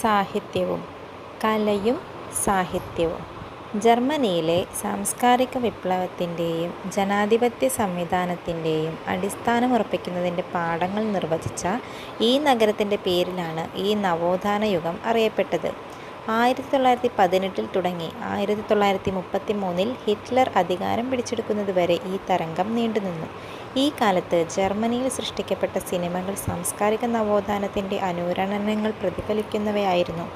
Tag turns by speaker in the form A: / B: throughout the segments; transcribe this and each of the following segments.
A: സാഹിത്യവും. കലയും സാഹിത്യവും. ജർമ്മനിയിലെ സാംസ്കാരിക വിപ്ലവത്തിൻ്റെയും ജനാധിപത്യ സംവിധാനത്തിൻ്റെയും അടിസ്ഥാനമുറപ്പിക്കുന്നതിൻ്റെ പാഠങ്ങൾ നിർവചിച്ച ഈ നഗരത്തിൻ്റെ പേരിലാണ് ഈ നവോത്ഥാന യുഗം അറിയപ്പെട്ടത്. 1918 തുടങ്ങി 1933 ഹിറ്റ്ലർ അധികാരം പിടിച്ചെടുക്കുന്നതുവരെ ഈ തരംഗം നീണ്ടുനിന്നു. ഈ കാലത്ത് ജർമ്മനിയിൽ സൃഷ്ടിക്കപ്പെട്ട സിനിമകൾ സാംസ്കാരിക നവോത്ഥാനത്തിൻ്റെ അനുരണനങ്ങൾ പ്രതിഫലിക്കുന്നവയായിരുന്നു.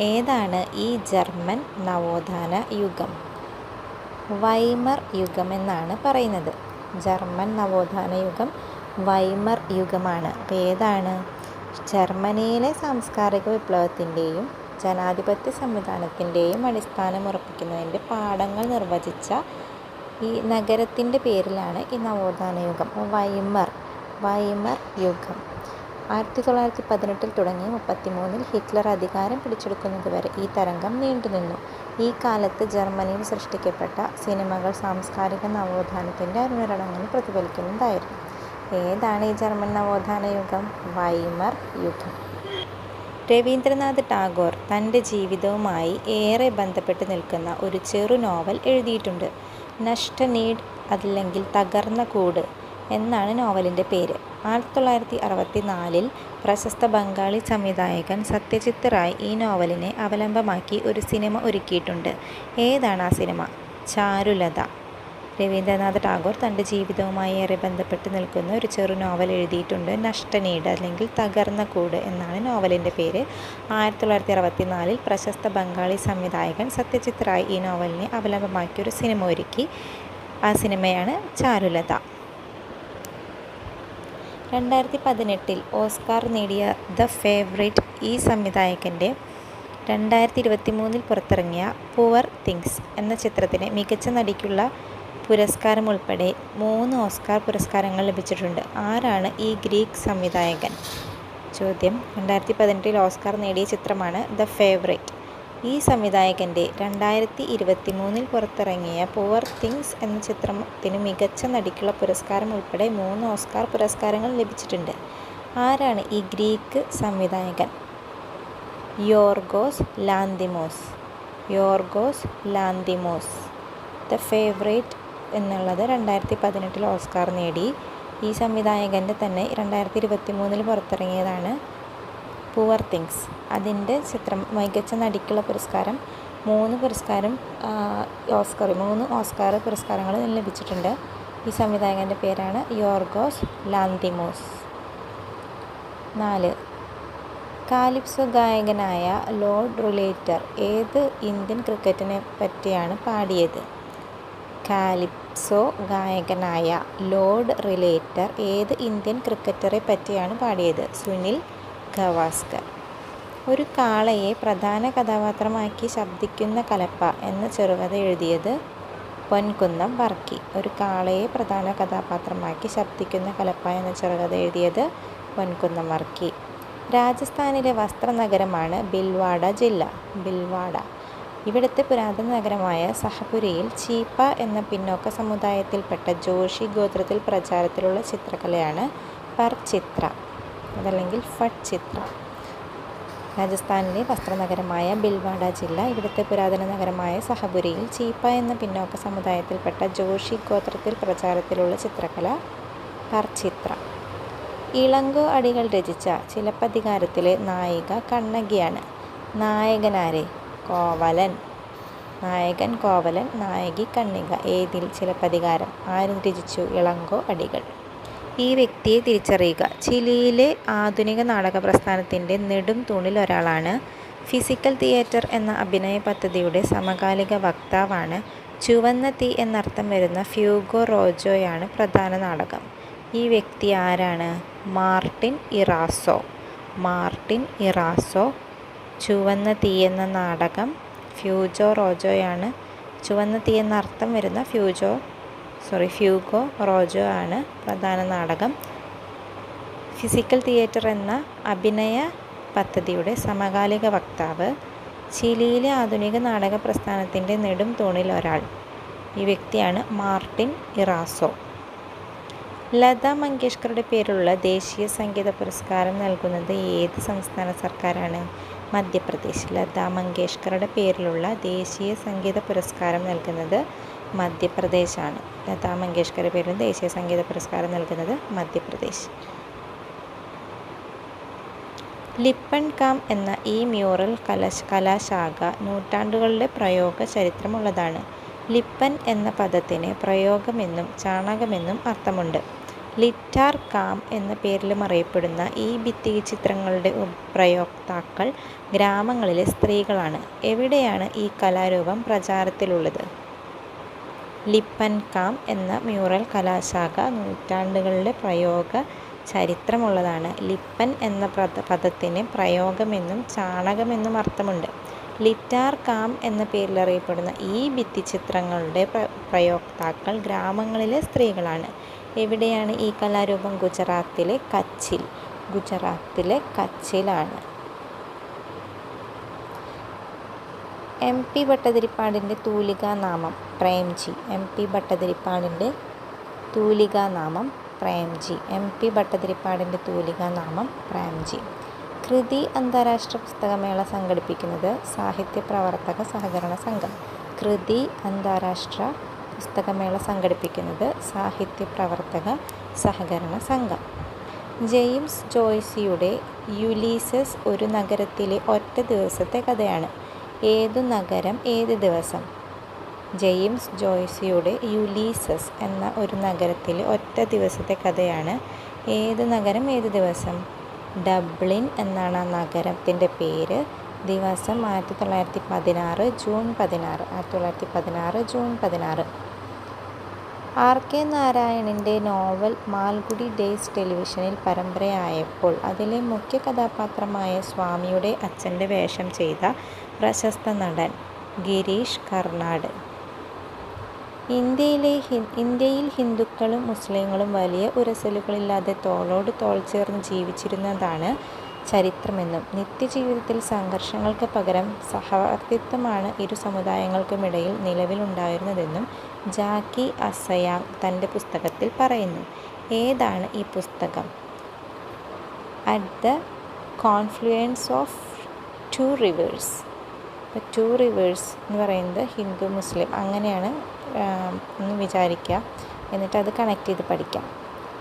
A: ഏതാണ് ഈ ജർമ്മൻ നവോത്ഥാന യുഗം? വൈമർ യുഗമെന്നാണ് പറയുന്നത്. ജർമ്മൻ നവോത്ഥാന യുഗം വൈമർ യുഗമാണ്. അപ്പോൾ ഏതാണ്? ജർമ്മനിയിലെ സാംസ്കാരിക വിപ്ലവത്തിൻ്റെയും ജനാധിപത്യ സംവിധാനത്തിൻ്റെയും അടിസ്ഥാനമുറപ്പിക്കുന്നതിൻ്റെ പാഠങ്ങൾ നിർവചിച്ച ഈ നഗരത്തിൻ്റെ പേരിലാണ് ഈ നവോത്ഥാന യുഗം. വൈമർ യുഗം 1918 തുടങ്ങി 1933 ഹിറ്റ്ലർ അധികാരം പിടിച്ചെടുക്കുന്നതുവരെ ഈ തരംഗം നീണ്ടുനിന്നു. ഈ കാലത്ത് ജർമ്മനിയിൽ സൃഷ്ടിക്കപ്പെട്ട സിനിമകൾ സാംസ്കാരിക നവോത്ഥാനത്തിൻ്റെ അനുരണനങ്ങൾ പ്രതിഫലിക്കുന്നതായിരുന്നു. ഏതാണ് ഈ ജർമ്മൻ നവോത്ഥാന യുഗം? വൈമർ യുഗം. രവീന്ദ്രനാഥ് ടാഗോർ തൻ്റെ ജീവിതവുമായി ഏറെ ബന്ധപ്പെട്ട് നിൽക്കുന്ന ഒരു ചെറു നോവൽ എഴുതിയിട്ടുണ്ട്. നഷ്ടനീഡ് അല്ലെങ്കിൽ തകർന്ന കൂട് എന്നാണ് നോവലിൻ്റെ പേര്. 1964 പ്രശസ്ത ബംഗാളി സംവിധായകൻ സത്യജിത്ത് റായ് ഈ നോവലിനെ അവലംബമാക്കി ഒരു സിനിമ ഒരുക്കിയിട്ടുണ്ട്. ഏതാണ് ആ സിനിമ? ചാരുലത. രവീന്ദ്രനാഥ് ടാഗോർ തൻ്റെ ജീവിതവുമായി ഏറെ ബന്ധപ്പെട്ട് നിൽക്കുന്ന ഒരു ചെറു നോവൽ എഴുതിയിട്ടുണ്ട്. നഷ്ടനീഡ് അല്ലെങ്കിൽ തകർന്ന കൂട് എന്നാണ് നോവലിൻ്റെ പേര്. 1964 പ്രശസ്ത ബംഗാളി സംവിധായകൻ സത്യജിത്ത് റായ് ഈ നോവലിനെ അവലംബമാക്കി ഒരു സിനിമ ഒരുക്കി. ആ സിനിമയാണ് ചാരുലത. 2018 ഓസ്കാർ നേടിയ ദ ഫേവറേറ്റ് ഈ സംവിധായകൻ്റെ 2023 പുറത്തിറങ്ങിയ പുവർ തിങ്സ് എന്ന ചിത്രത്തിന് മികച്ച നടിക്കുള്ള പുരസ്കാരം ഉൾപ്പെടെ 3 ഓസ്കാർ പുരസ്കാരങ്ങൾ ലഭിച്ചിട്ടുണ്ട്. ആരാണ് ഈ ഗ്രീക്ക് സംവിധായകൻ? ചോദ്യം: 2018 ഓസ്കാർ നേടിയ ചിത്രമാണ് ദ ഫേവറേറ്റ്. ഈ സംവിധായകൻ്റെ 2023 പുറത്തിറങ്ങിയ പുവർ തിങ്സ് എന്ന ചിത്രത്തിന് മികച്ച നടിക്കുള്ള പുരസ്കാരം ഉൾപ്പെടെ 3 ഓസ്കാർ പുരസ്കാരങ്ങൾ ലഭിച്ചിട്ടുണ്ട്. ആരാണ് ഈ ഗ്രീക്ക് സംവിധായകൻ? യോർഗോസ് ലാന്തിമോസ്. ദ ഫേവറേറ്റ് എന്നുള്ളത് 2018 ഓസ്കാർ നേടി. ഈ സംവിധായകൻ്റെ തന്നെ 2023 പുറത്തിറങ്ങിയതാണ് പുവർ തിങ്സ്. അതിൻ്റെ ചിത്രം മികച്ച നടിക്കുള്ള പുരസ്കാരം 3 ഓസ്കാർ പുരസ്കാരങ്ങൾ ലഭിച്ചിട്ടുണ്ട്. ഈ സംവിധായകൻ്റെ പേരാണ് യോർഗോസ് ലാന്തിമോസ്. 4. കാലിപ്സോ ഗായകനായ ലോർഡ് റിലേറ്റർ ഏത് ഇന്ത്യൻ ക്രിക്കറ്റിനെ പറ്റിയാണ് പാടിയത്? കാലിപ്സോ ഗായകനായ ലോർഡ് റിലേറ്റർ ഏത് ഇന്ത്യൻ ക്രിക്കറ്ററെ പറ്റിയാണ് പാടിയത്? സുനിൽ ഗവാസ്കർ. ഒരു കാളയെ പ്രധാന കഥാപാത്രമാക്കി ശബ്ദിക്കുന്ന കലപ്പ എന്ന ചെറുകഥ എഴുതിയത് പൊൻകുന്നം വർക്കി. ഒരു കാളയെ പ്രധാന കഥാപാത്രമാക്കി ശബ്ദിക്കുന്ന കലപ്പ എന്ന ചെറുകഥ എഴുതിയത് പൊൻകുന്നം വർക്കി. രാജസ്ഥാനിലെ വസ്ത്രനഗരമാണ് ഭിൽവാഡ ജില്ല. ഇവിടുത്തെ പുരാതന നഗരമായ സഹപുരയിൽ ചീപ്പ എന്ന പിന്നോക്ക സമുദായത്തിൽപ്പെട്ട ജോഷി ഗോത്രത്തിൽ പ്രചാരത്തിലുള്ള ചിത്രകലയാണ് പർചിത്ര അതല്ലെങ്കിൽ ഫട്ചിത്ര. രാജസ്ഥാനിലെ വസ്ത്രനഗരമായ ഭിൽവാഡ ജില്ല, ഇവിടുത്തെ പുരാതന നഗരമായ സഹപുരയിൽ ചീപ്പ എന്ന പിന്നോക്ക സമുദായത്തിൽപ്പെട്ട ജോഷി ഗോത്രത്തിൽ പ്രചാരത്തിലുള്ള ചിത്രകല പർചിത്ര. ഇളങ്കോ അടികൾ രചിച്ച ചിലപ്പതികാരത്തിലെ നായിക കണ്ണകിയാണ്. നായകനാരെ? നായകൻ കോവലൻ, നായകി കണ്ണിക. ഏതിൽ? ചിലപ്പതികാരം. ആര് രചിച്ചു? ഇളങ്കോ അടികൾ. ഈ വ്യക്തിയെ തിരിച്ചറിയുക. ചിലിയിലെ ആധുനിക നാടക പ്രസ്ഥാനത്തിൻ്റെ നെടും തൂണിൽ ഒരാളാണ്. ഫിസിക്കൽ തിയേറ്റർ എന്ന അഭിനയ പദ്ധതിയുടെ സമകാലിക വക്താവാണ്. ചുവന്ന തീ എന്നർത്ഥം വരുന്ന ഫ്യൂഗോ റോജോയാണ് പ്രധാന നാടകം. ഈ വ്യക്തി ആരാണ്? മാർട്ടിൻ ഇറാസോ. ചുവന്ന തീ എന്ന നാടകം ഫ്യൂഗോ റോജോയാണ്. ചുവന്ന തീ എന്നർത്ഥം വരുന്ന ഫ്യൂഗോ റോജോ ആണ് പ്രധാന നാടകം. ഫിസിക്കൽ തിയേറ്റർ എന്ന അഭിനയ പദ്ധതിയുടെ സമകാലിക വക്താവ്. ചിലിയിലെ ആധുനിക നാടക പ്രസ്ഥാനത്തിൻ്റെ നെടും തൂണിൽ ഒരാൾ. ഈ വ്യക്തിയാണ് മാർട്ടിൻ ഇറാസോ. ലതാ മങ്കേഷ്കറുടെ പേരിലുള്ള ദേശീയ സംഗീത പുരസ്കാരം നൽകുന്നത് ഏത് സംസ്ഥാന സർക്കാരാണ്? മധ്യപ്രദേശ്. ലതാ മങ്കേഷ്കറുടെ പേരിലുള്ള ദേശീയ സംഗീത പുരസ്കാരം നൽകുന്നത് മധ്യപ്രദേശാണ്. ലതാ മങ്കേഷ്കറുടെ പേരിൽ ദേശീയ സംഗീത പുരസ്കാരം നൽകുന്നത് മധ്യപ്രദേശ്. ലിപ്പൺ കാം എന്ന ഈ മ്യൂറൽ കലാശാഖ നൂറ്റാണ്ടുകളുടെ പ്രയോഗ ചരിത്രമുള്ളതാണ്. ലിപ്പൻ എന്ന പദത്തിന് പ്രയോഗമെന്നും ചാണകമെന്നും അർത്ഥമുണ്ട്. ലിറ്റാർ കാം എന്ന പേരിലും അറിയപ്പെടുന്ന ഈ ഭിത്തിചിത്രങ്ങളുടെ പ്രയോക്താക്കൾ ഗ്രാമങ്ങളിലെ സ്ത്രീകളാണ്. എവിടെയാണ് ഈ കലാരൂപം പ്രചാരത്തിലുള്ളത്? ലിപ്പൻ കാം എന്ന മ്യൂറൽ കലാശാഖ നൂറ്റാണ്ടുകളുടെ പ്രയോഗ ചരിത്രമുള്ളതാണ്. ലിപ്പൻ എന്ന പദത്തിന് പ്രയോഗമെന്നും ചാണകമെന്നും അർത്ഥമുണ്ട്. ലിറ്റാർ കാം എന്ന പേരിൽ അറിയപ്പെടുന്ന ഈ ഭിത്തിചിത്രങ്ങളുടെ പ്രയോക്താക്കൾ ഗ്രാമങ്ങളിലെ സ്ത്രീകളാണ്. എവിടെയാണ് ഈ കലാരൂപം? ഗുജറാത്തിലെ കച്ചിലാണ്. എം പി ഭട്ടതിരിപ്പാടിൻ്റെ തൂലികാനാമം പ്രേംജി. എം പി ഭട്ടതിരിപ്പാടിൻ്റെ തൂലികാനാമം പ്രേംജി. എം പി ഭട്ടതിരിപ്പാടിൻ്റെ തൂലികാനാമം പ്രേംജി. കൃതി അന്താരാഷ്ട്ര പുസ്തകമേള സംഘടിപ്പിക്കുന്നത് സാഹിത്യ പ്രവർത്തക സഹകരണ സംഘം. കൃതി അന്താരാഷ്ട്ര പുസ്തകമേള സംഘടിപ്പിക്കുന്നത് സാഹിത്യ പ്രവർത്തക സഹകരണ സംഘം. ജെയിംസ് ജോയ്സിയുടെ യുലീസസ് ഒരു നഗരത്തിലെ ഒറ്റ ദിവസത്തെ കഥയാണ്. ഏതു നഗരം ഏത് ദിവസം? ജെയിംസ് ജോയ്സിയുടെ യുലീസസ് എന്ന ഒരു നഗരത്തിലെ ഒറ്റ ദിവസത്തെ കഥയാണ്. ഏത് നഗരം ഏത് ദിവസം? ഡബ്ലിൻ എന്നാണ് ആ നഗരത്തിൻ്റെ പേര്. ദിവസം 1916 ജൂൺ 16. ആർ കെ നാരായണിൻ്റെ നോവൽ മാൽഗുഡി ഡേയ്സ് ടെലിവിഷനിൽ പരമ്പരയായപ്പോൾ അതിലെ മുഖ്യ കഥാപാത്രമായ സ്വാമിയുടെ അച്ഛൻ്റെ വേഷം ചെയ്ത പ്രശസ്ത നടൻ ഗിരീഷ് കർണാട്. ഇന്ത്യയിൽ ഹിന്ദുക്കളും മുസ്ലിങ്ങളും വലിയ ഉരസലുകളില്ലാതെ തോളോട് തോൾ ചേർന്ന് ജീവിച്ചിരുന്നതാണ് ചരിത്രമെന്നും നിത്യജീവിതത്തിൽ സംഘർഷങ്ങൾക്ക് പകരം സഹവർത്തിത്വമാണ് ഇരു സമുദായങ്ങൾക്കുമിടയിൽ നിലവിലുണ്ടായിരുന്നതെന്നും ജാക്കി അസയാങ് തൻ്റെ പുസ്തകത്തിൽ പറയുന്നു. ഏതാണ് ഈ പുസ്തകം? At the confluence of two rivers. Two rivers എന്ന് പറയുന്നത് ഹിന്ദു മുസ്ലിം അങ്ങനെയാണ് എന്ന് വിചാരിക്കുക. എന്നിട്ട് അത് കണക്ട് ചെയ്ത് പഠിക്കാം.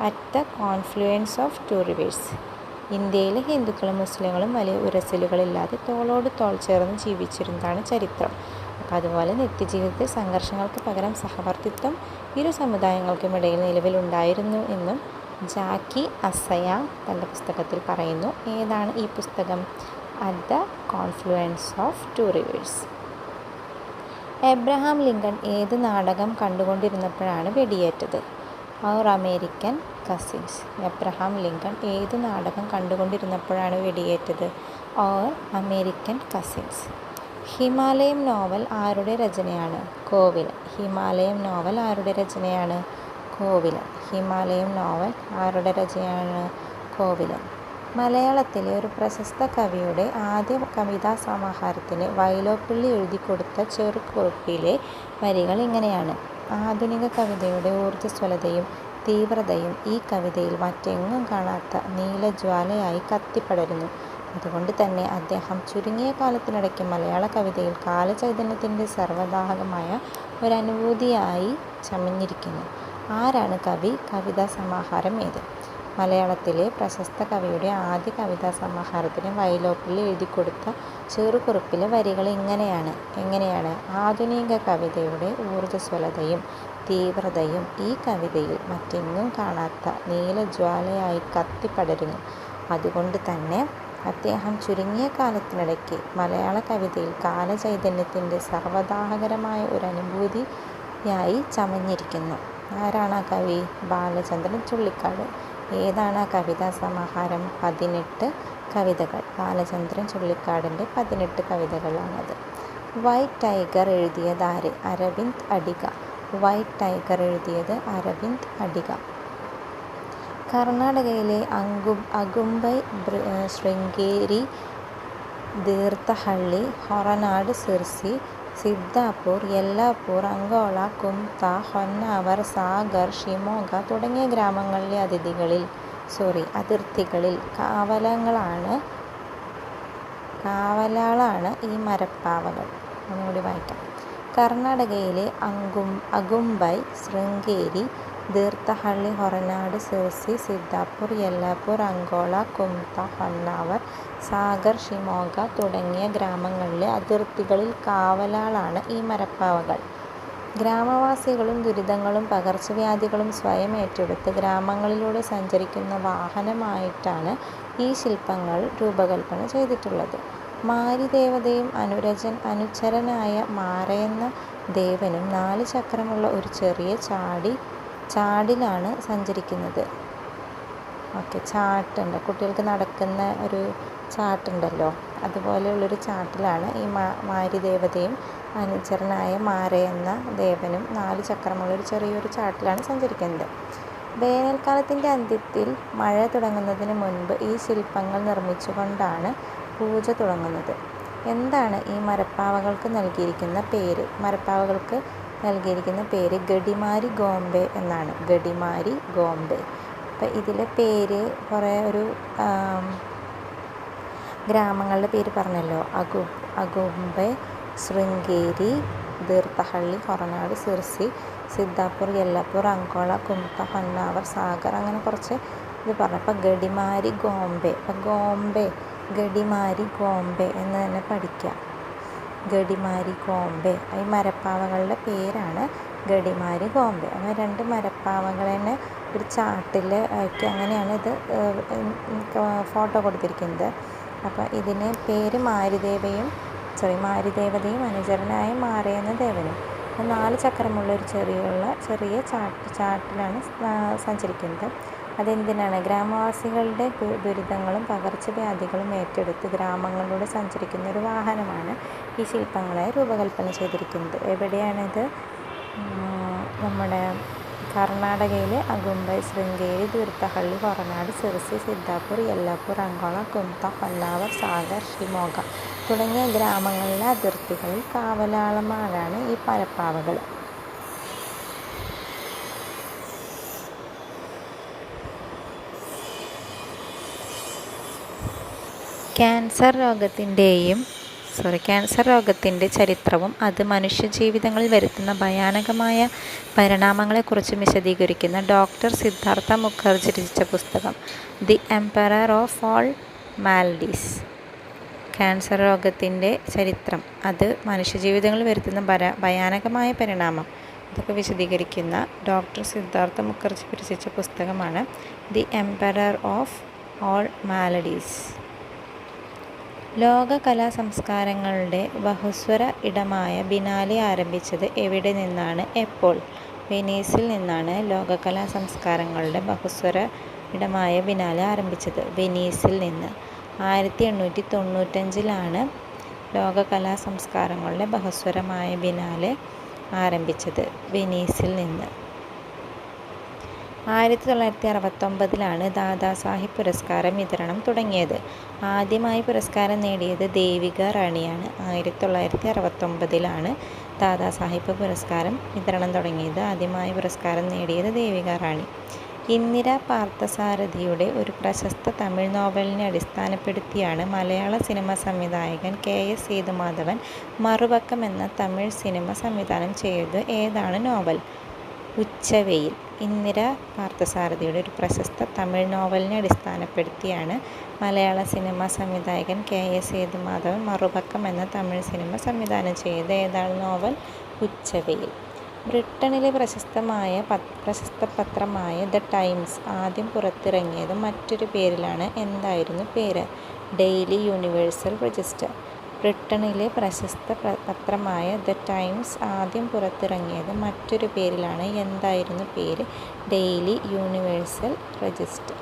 A: At the confluence of two reverse. ഇന്ത്യയിലെ ഹിന്ദുക്കളും മുസ്ലിങ്ങളും വലിയ ഉരസലുകളില്ലാതെ തോളോട് തോൾ ചേർന്ന് ജീവിച്ചിരുന്നതാണ് ചരിത്രം. അപ്പോൾ അതുപോലെ നിത്യജീവിതത്തിൽ സംഘർഷങ്ങൾക്ക് പകരം സഹവർത്തിത്വം ഇരു സമുദായങ്ങൾക്കുമിടയിൽ നിലവിലുണ്ടായിരുന്നു എന്നും ജാക്കി അസയാങ് തൻ്റെ പുസ്തകത്തിൽ പറയുന്നു. ഏതാണ് ഈ പുസ്തകം? At the confluence of two reverse. Abraham Lincoln ഏത് നാടകം കണ്ടുകൊണ്ടിരുന്നപ്പോഴാണ് വെടിയേറ്റത്? അവർ അമേരിക്കൻ കസിൻസ്. എബ്രഹാം ലിങ്കൺ ഏത് നാടകം കണ്ടുകൊണ്ടിരുന്നപ്പോഴാണ് വെടിയേറ്റത്? അവർ അമേരിക്കൻ കസിൻസ്. ഹിമാലയം നോവൽ ആരുടെ രചനയാണ്? കോവിലൻ. ഹിമാലയം നോവൽ ആരുടെ രചനയാണ്? കോവിലൻ. ഹിമാലയം നോവൽ ആരുടെ രചനയാണ്? കോവിലൻ. മലയാളത്തിലെ ഒരു പ്രശസ്ത കവിയുടെ ആദ്യ കവിതാ സമാഹാരത്തിന് വൈലോപ്പിള്ളി എഴുതിക്കൊടുത്ത ചെറുകുറിപ്പിലെ വരികൾ ഇങ്ങനെയാണ്: ആധുനിക കവിതയുടെ ഊർജ്ജസ്വലതയും തീവ്രതയും ഈ കവിതയിൽ മറ്റെങ്ങും കാണാത്ത നീലജ്വാലയായി കത്തിപ്പടരുന്നു. അതുകൊണ്ട് തന്നെ അദ്ദേഹം ചുരുങ്ങിയ കാലത്തിനിടയ്ക്ക് മലയാള കവിതയിൽ കാലചൈതന്യത്തിൻ്റെ സർവ്വദാഹകമായ ഒരനുഭൂതിയായി ചമഞ്ഞിരിക്കുന്നു. ആരാണ് കവി? കവിതാ സമാഹാരം ഏത്? മലയാളത്തിലെ പ്രശസ്ത കവിയുടെ ആദ്യ കവിതാ സമാഹാരത്തിന് വൈലോപ്പിള്ളി എഴുതിക്കൊടുത്ത ചെറുകുറിപ്പിലെ വരികൾ എങ്ങനെയാണ്? ആധുനിക കവിതയുടെ ഊർജ്ജസ്വലതയും തീവ്രതയും ഈ കവിതയിൽ മറ്റെങ്ങും കാണാത്ത നീലജ്വാലയായി കത്തിപ്പടരുന്നു. അതുകൊണ്ട് തന്നെ അദ്ദേഹം ചുരുങ്ങിയ കാലത്തിനിടയ്ക്ക് മലയാള കവിതയിൽ കാലചൈതന്യത്തിൻ്റെ സർവ്വദാഹകരമായ ഒരനുഭൂതിയായി ചമഞ്ഞിരിക്കുന്നു. ആരാണ് ആ കവി? ബാലചന്ദ്രൻ ചുള്ളിക്കാട്. ഏതാണ് ആ കവിതാ സമാഹാരം? 18 കവിതകൾ. ബാലചന്ദ്രൻ ചുള്ളിക്കാടിൻ്റെ 18 കവിതകളാണത്. വൈറ്റ് ടൈഗർ എഴുതിയത് ആര്? അരവിന്ദ് അഡിഗ. വൈറ്റ് ടൈഗർ എഴുതിയത് അരവിന്ദ് അഡിഗ. കർണാടകയിലെ അഗുംബൈ, ശൃംഗേരി, തീർത്ഥഹള്ളി, ഹൊറനാട്, സിർസി, സിദ്ധാപൂർ, യെല്ലാപൂർ, അങ്കോള, കുംത, ഹൊന്നാവർ, സാഗർ, ഷിമോഗ തുടങ്ങിയ ഗ്രാമങ്ങളിലെ അതിർത്തികളിൽ കാവലാളാണ് ഈ മരപ്പാവകൾ. ഒന്നുകൂടി വായിക്കാം. കർണാടകയിലെ അഗുംബൈ, ശൃംഗേരി, തീർത്ഥഹള്ളി, ഹൊറനാട്, സിർസി, സിദ്ധാപൂർ, യെല്ലാപൂർ, അങ്കോള, കുംത, ഹൊന്നാവർ, സാഗർ, ഷിമോഗ തുടങ്ങിയ ഗ്രാമങ്ങളിലെ അതിർത്തികളിൽ കാവലാളാണ് ഈ മരപ്പാവകൾ. ഗ്രാമവാസികളും ദുരിതങ്ങളും പകർച്ചവ്യാധികളും സ്വയം ഏറ്റെടുത്ത് ഗ്രാമങ്ങളിലൂടെ സഞ്ചരിക്കുന്ന വാഹനമായിട്ടാണ് ഈ ശില്പങ്ങൾ രൂപകൽപ്പന ചെയ്തിട്ടുള്ളത്. മാരിദേവതയും അനുചരനായ മാരയെന്ന ദേവനും 4 ചക്രമുള്ള ഒരു ചെറിയ ചാടിലാണ് സഞ്ചരിക്കുന്നത്. ചാട്ടുണ്ട്, കുട്ടികൾക്ക് നടക്കുന്ന ഒരു ചാട്ടുണ്ടല്ലോ, അതുപോലെയുള്ളൊരു ചാട്ടിലാണ് ഈ മാരിദേവതയും അനുചരനായ മാരയെന്ന ദേവനും 4 ചക്രമുള്ളൊരു ചെറിയൊരു ചാട്ടിലാണ് സഞ്ചരിക്കുന്നത്. വേനൽക്കാലത്തിൻ്റെ അന്ത്യത്തിൽ മഴ തുടങ്ങുന്നതിന് മുൻപ് ഈ ശില്പങ്ങൾ നിർമ്മിച്ചുകൊണ്ടാണ് പൂജ തുടങ്ങുന്നത്. എന്താണ് ഈ മരപ്പാവകൾക്ക് നൽകിയിരിക്കുന്ന പേര്? മരപ്പാവകൾക്ക് നൽകിയിരിക്കുന്ന പേര് ഗഡിമാരി ഗോംബെ എന്നാണ്. ഗഡിമാരി ഗോംബെ. അപ്പം ഇതിലെ പേര് കുറേ ഗ്രാമങ്ങളുടെ പേര് പറഞ്ഞല്ലോ. അഗുംബെ, ശൃംഗേരി, തീർത്ഥഹള്ളി, ഹൊറനാട്, സിർസി, സിദ്ധാപൂർ, യെല്ലാപൂർ, അങ്കോള, കുംത, ഹൊന്നാവർ, സാഗർ, അങ്ങനെ കുറച്ച് ഇത് പറഞ്ഞു. അപ്പം ഗഡിമാരി ഗോംബെ. അപ്പം ഗഡിമാരി ഗോംബെ എന്ന് തന്നെ പഠിക്കാം. ഗഡിമാരി ഗോംബെ. ഈ മരപ്പാവകളുടെ പേരാണ് ഗഡിമാരി ഗോംബെ. അപ്പോൾ 2 മരപ്പാവകൾ തന്നെ ഒരു ചാട്ടിൽ ആക്കി, അങ്ങനെയാണ് ഇത് ഫോട്ടോ കൊടുത്തിരിക്കുന്നത്. അപ്പോൾ ഇതിന് പേര് മാരിദേവതയും അനുചരനായ മാരയെന്ന ദേവനും. 4 ചക്രമുള്ള ഒരു ചെറിയ ചാട്ടിലാണ് സഞ്ചരിക്കുന്നത്. അതെന്തിനാണ്? ഗ്രാമവാസികളുടെ ദുരിതങ്ങളും പകർച്ചവ്യാധികളും ഏറ്റെടുത്ത് ഗ്രാമങ്ങളിലൂടെ സഞ്ചരിക്കുന്ന ഒരു വാഹനമാണ് ഈ ശില്പങ്ങളെ രൂപകൽപ്പന ചെയ്തിരിക്കുന്നത്. എവിടെയാണിത്? നമ്മുടെ കർണാടകയിലെ അഗുംബൈ, ശൃംഗേരി, തീർത്ഥഹള്ളി, ഹൊറനാട്, സിർസി, സിദ്ധാപൂർ, യെല്ലാപൂർ, അങ്കോള, കുംത, ഹൊന്നാവർ, സാഗർ, ഷിമോഗ തുടങ്ങിയ ഗ്രാമങ്ങളിലെ അതിർത്തികളിൽ കാവലാളന്മാരാണ് ഈ മരപ്പാവകൾ. ക്യാൻസർ രോഗത്തിൻ്റെ ചരിത്രവും അത് മനുഷ്യജീവിതങ്ങളിൽ വരുത്തുന്ന ഭയാനകമായ പരിണാമങ്ങളെക്കുറിച്ചും വിശദീകരിക്കുന്ന ഡോക്ടർ സിദ്ധാർത്ഥ മുഖർജി രചിച്ച പുസ്തകം the emperor of all maladies. Cancer രോഗത്തിൻ്റെ ചരിത്രം, അത് മനുഷ്യജീവിതങ്ങളിൽ വരുത്തുന്ന ഭയാനകമായ പരിണാമം, ഇതൊക്കെ വിശദീകരിക്കുന്ന ഡോക്ടർ സിദ്ധാർത്ഥ മുഖർജി രചിച്ച പുസ്തകമാണ് the emperor of all maladies. ലോക കലാ സംസ്കാരങ്ങളുടെ ബഹുസ്വര ഇടമായ ബിനാലെ ആരംഭിച്ചത് എവിടെ നിന്നാണ്? എപ്പോൾ? വെനീസിൽ നിന്നാണ് ലോക കലാ സംസ്കാരങ്ങളുടെ ബഹുസ്വര ഇടമായ ബിനാലെ ആരംഭിച്ചത്. വെനീസിൽ നിന്ന്. 1895 ലോക കലാ സംസ്കാരങ്ങളുടെ ബഹുസ്വരമായ ബിനാലെ ആരംഭിച്ചത്. വെനീസിൽ നിന്ന്. 1969 ദാദാസാഹിബ് പുരസ്കാരം വിതരണം തുടങ്ങിയത്. ആദ്യമായി പുരസ്കാരം നേടിയത് ദേവിക റാണിയാണ്. 1969 ദാദാസാഹിബ് പുരസ്കാരം വിതരണം തുടങ്ങിയത്. ആദ്യമായി പുരസ്കാരം നേടിയത് ദേവിക റാണി. ഇന്ദിര പാർത്ഥസാരഥിയുടെ ഒരു പ്രശസ്ത തമിഴ് നോവലിനെ അടിസ്ഥാനപ്പെടുത്തിയാണ് മലയാള സിനിമ സംവിധായകൻ KS സേതുമാധവൻ മറുപക്കം എന്ന തമിഴ് സിനിമ സംവിധാനം ചെയ്തത്. ഏതാണ് നോവൽ? ഉച്ചവെയിൽ. ഇന്ദിര പാർത്ഥസാരഥിയുടെ ഒരു പ്രശസ്ത തമിഴ് നോവലിനെ അടിസ്ഥാനപ്പെടുത്തിയാണ് മലയാള സിനിമ സംവിധായകൻ KS സേതുമാധവൻ മറുപക്കം എന്ന തമിഴ് സിനിമ സംവിധാനം ചെയ്തത്. ഏതാണ് നോവൽ? ഉച്ചവെയിൽ. ബ്രിട്ടനിലെ പ്രശസ്ത പത്രമായ ദ ടൈംസ് ആദ്യം പുറത്തിറങ്ങിയത് മറ്റൊരു പേരിലാണ്. എന്തായിരുന്നു പേര്? Daily universal register. ബ്രിട്ടനിലെ പ്രശസ്ത പത്രമായ ദ ടൈംസ് ആദ്യം പുറത്തിറങ്ങിയത് മറ്റൊരു പേരിലാണ്. എന്തായിരുന്നു പേര്? Daily universal register.